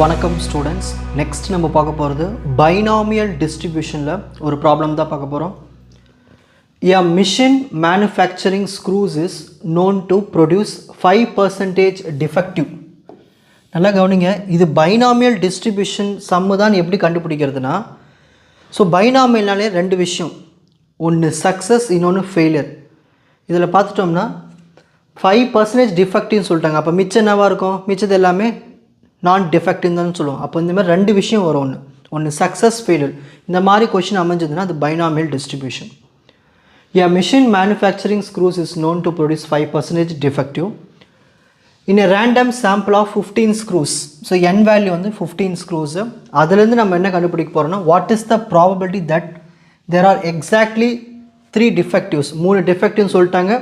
வணக்கம் students. Next நம்ம பார்க்க போகிறது பைனாமியல் டிஸ்ட்ரிபியூஷனில் ஒரு ப்ராப்ளம் தான் பார்க்க போகிறோம். A machine manufacturing screws is known to produce 5% defective. நல்லா கவனிங்க, இது பைனாமியல் டிஸ்ட்ரிபியூஷன் சம்மு தான் எப்படி கண்டுபிடிக்கிறதுனா, ஸோ பைனாமியல்னாலே ரெண்டு விஷயம், ஒன்று சக்ஸஸ், இன்னொன்று ஃபெயிலியர். இதில் பார்த்துட்டோம்னா 5% டிஃபெக்டிவ்னு சொல்லிட்டாங்க. அப்போ மிச்சம் என்னவாக இருக்கும்? மிச்சது எல்லாமே நான் டிஃபெக்டிவ்னு தான் சொல்லுவோம். அப்போ இந்த மாதிரி ரெண்டு விஷயம் வரும், ஒன்று சக்ஸஸ், ஃபெயிலியர். இந்த மாதிரி கொஷின் அமைஞ்சதுன்னா அது binomial distribution. A machine manufacturing screws is known to produce 5% defective in a random sample of 15 screws. So n value வந்து 15 screws. அதிலிருந்து நம்ம என்ன கண்டுபிடிக்க போகிறோம்னா, what is the probability that there are exactly 3 defectives. 3 defectives சொல்லிட்டாங்க,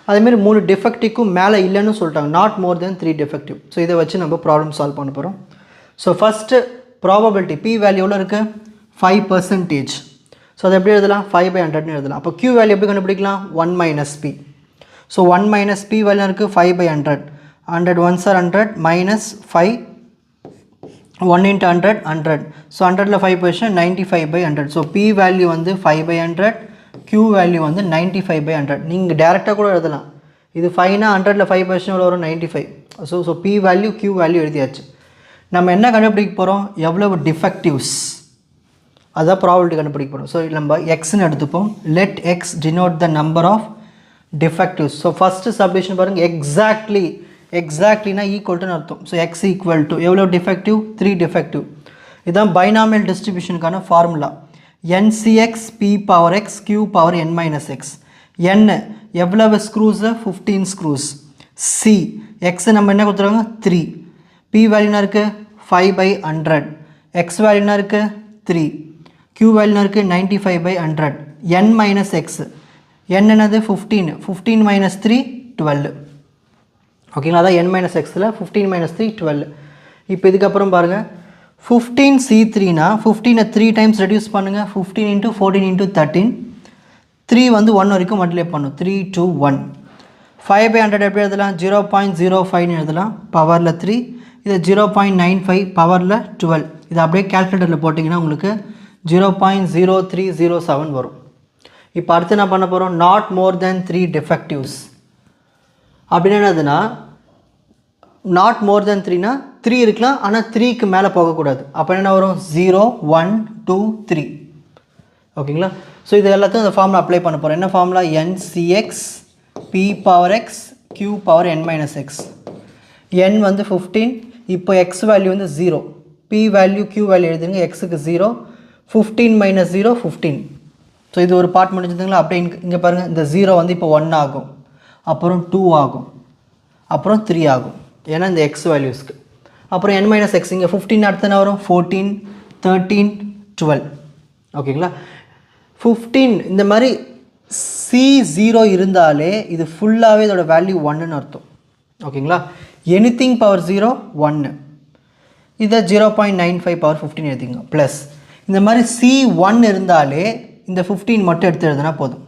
அதேமாதிரி 3 டிஃபெக்டிவ்க்கும் மேலே இல்லைன்னு சொல்லிட்டாங்க, not more then 3 defective. So இதை வச்சு நம்ம ப்ராப்ளம் சால்வ் பண்ண போகிறோம். ஸோ ஃபஸ்ட்டு ப்ராபபிலிட்டி பி வேல்யூவில் இருக்குது 5%. ஸோ அதை எப்படி எழுதலாம்? 5/100 எழுதலாம். அப்போ q வேல்யூ எப்படி கண்டுபிடிக்கலாம்? 1 minus p. So 1 minus p value இருக்குது 5/100. 100 1s are 100 minus 5, 1 into 100 100. So 100ல் 5 போயிடுச்சுன்னா 95/100. ஸோ பி வேல்யூ வந்து 5/100, q வேல்யூ வந்து 95/100. நீங்கள் டேரெக்டாக கூட எழுதலாம். இது 5னா 100ல் 5 போயிடுச்சுன்னா எவ்வளோ வரும்? 95. So P value q value எழுதியாச்சு. நம்ம என்ன கண்டுபிடிக்க போகிறோம்? எவ்வளவு டிஃபெக்டிவ்ஸ், அதான் ப்ராபபிலிட்டி கண்டுபிடிக்க போகிறோம். ஸோ நம்ம எக்ஸ்ன்னு எடுத்துப்போம். Let x denote the number of defectives. So first subdivision பாருங்கள், எக்ஸாக்ட்லினா ஈக்குவல்ட்டுன்னு அர்த்தம். ஸோ எக்ஸ் ஈக்குவல் டு எவ்வளோ டிஃபெக்டிவ்? 3 டிஃபெக்டிவ். இதுதான் பைனாமியல் டிஸ்ட்ரிபியூஷனுக்கான formula. NCX P power X Q power N minus X. N எவ்வளவு ஸ்க்ரூஸு? 15 ஸ்க்ரூஸ். C X நம்ம என்ன கொடுத்துருவாங்க? 3. P வேல்யூனா இருக்குது 5/100. X வேல்யூனா இருக்குது 3. Q வேல்யூனா இருக்குது 95/100. N minus X. N என்னது? 15. 15 minus 3 12. ஓகேங்களா? அதான் N minus Xயில் 15 minus 3 12. இப்போ இதுக்கப்புறம் பாருங்கள், 15C3னா 15 3 டைம்ஸ் ரெடியூஸ் பண்ணுங்கள். 15 into 14 into 13. 3 வந்து 1 வரைக்கும் மல்டிப்ளை பண்ணும். 3 to 1. 5/100 எப்படி எழுதலாம்? 0.05 எழுதலாம், பவரில் 3. இது 0.95 பவரில் 12. இது அப்படியே கேல்குலேட்டரில் போட்டிங்கன்னா உங்களுக்கு 0.0307 வரும். இப்போ அடுத்து என்ன பண்ண போகிறோம்? நாட் மோர் தென் 3 டிஃபெக்டிவ்ஸ் அப்படின்னு என்னதுன்னா, நாட் மோர் தென் 3னா 3 இருக்கலாம், ஆனால் 3க்கு மேலே போகக்கூடாது. அப்போ என்ன வரும்? 0 1 2 3. ஓகேங்களா? ஸோ இது எல்லாத்தையும் அந்த ஃபார்முலா அப்ளை பண்ண போகிறோம். என்ன formula? NCX P power X Q power N minus X. N வந்து 15. இப்போ X வேல்யூ வந்து 0. P வேல்யூ Q வேல்யூ எழுதுங்க. Xக்கு 0. 15 மைனஸ் 0 15. ஸோ இது ஒரு பார்ட் முடிஞ்சதுங்களா? அப்படியே இங்கே பாருங்கள், இந்த 0 வந்து இப்போ 1 ஆகும், அப்புறம் 2 ஆகும், அப்புறம் 3 ஆகும், ஏன்னா இந்த எக்ஸ் வேல்யூஸ்க்கு. அப்புறம் n மைனஸ் எக்ஸ், இங்கே 15 அடுத்தன வரும் 14 13 12. ஓகேங்களா? 15 இந்த மாதிரி C0 இருந்தாலே இது ஃபுல்லாகவே இதோட வேல்யூ 1ன்னு அர்த்தம். ஓகேங்களா? Anything power 0 1. இதை 0.95 பவர் 15 எழுதிங்க. ப்ளஸ் இந்த மாதிரி C1 இருந்தாலே இந்த 15 மட்டும் எடுத்து எழுதுனா போதும்.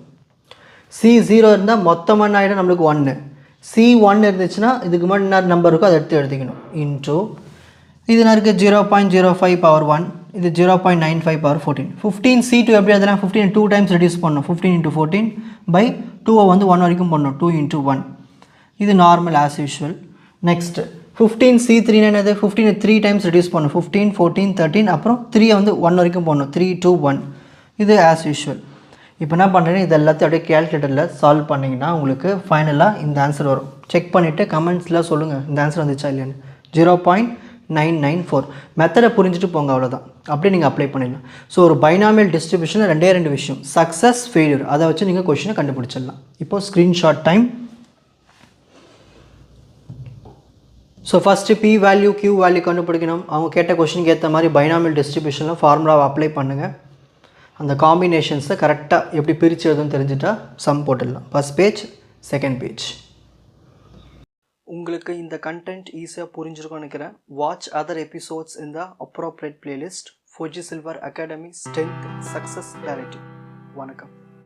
C0 இருந்தால் மொத்தமாக ஆகிடும் நம்மளுக்கு 1. C1 இருந்துச்சுன்னா இதுக்கு முன்னாடி என்ன நம்பர் இருக்கோ அதை எடுத்து எழுதிக்கணும். இன்ட்டு இது என்ன இருக்குது? 0.05 பவர் 1. இது 0.95 பவர் 14. 15C2 எப்படி எழுதலாம்? 15 2 டைம்ஸ் ரெடியூஸ் பண்ணணும். 15 into 14 by 2 வந்து 1 வரைக்கும் பண்ணணும். 2 into 1. இது normal as usual. Next 15C3 என்னது? 15 3 டைம்ஸ் ரெடியூஸ் பண்ணணும். 15 14 13, அப்புறம் 3 வந்து 1 வரைக்கும் பண்ணணும். 3 2 1. இது ஆஸ் யூஷுவல். இப்போ என்ன பண்ணுறேன்னு இது எல்லாத்தையும் அப்படியே கேல்குலேட்டரில் சால்வ் பண்ணிங்கன்னா உங்களுக்கு ஃபைனலாக இந்த ஆன்சர் வரும். செக் பண்ணிவிட்டு கமெண்ட்ஸில் சொல்லுங்கள் இந்த ஆன்சர் வந்துச்சா இல்லையான்னு. 0.994. மெத்தடை புரிஞ்சுட்டு போங்க, அவ்வளோதான். அப்படியே நீங்கள் அப்ளை பண்ணிடலாம். ஸோ ஒரு பைனாமியல் டிஸ்ட்ரிபியூஷனில் 2 விஷயம், சக்ஸஸ் ஃபெயிலியர், அதை வச்சு நீங்கள் கொஷினை கண்டுபிடிச்சிடலாம். இப்போது screenshot time. So first P value Q value கண்டுபிடிக்கணும். அவங்க கேட்ட கொஷினுக்கு ஏற்ற மாதிரி பைனாமியல் டிஸ்ட்ரிபியூஷனில் ஃபார்முலாவை அப்ளை பண்ணுங்கள். அந்த காம்பினேஷன்ஸை கரெக்டாக எப்படி பிரித்து எழுதுன்னு தெரிஞ்சுட்டா சம் போட்டுடலாம். First page, second page. உங்களுக்கு இந்த கண்டென்ட் ஈஸியாக புரிஞ்சிருக்கும்னு நினைக்கிறேன். வாட்ச் அதர் எபிசோட்ஸ் இன் த appropriate playlist. Fuji silver academy strength success clarity. வணக்கம்.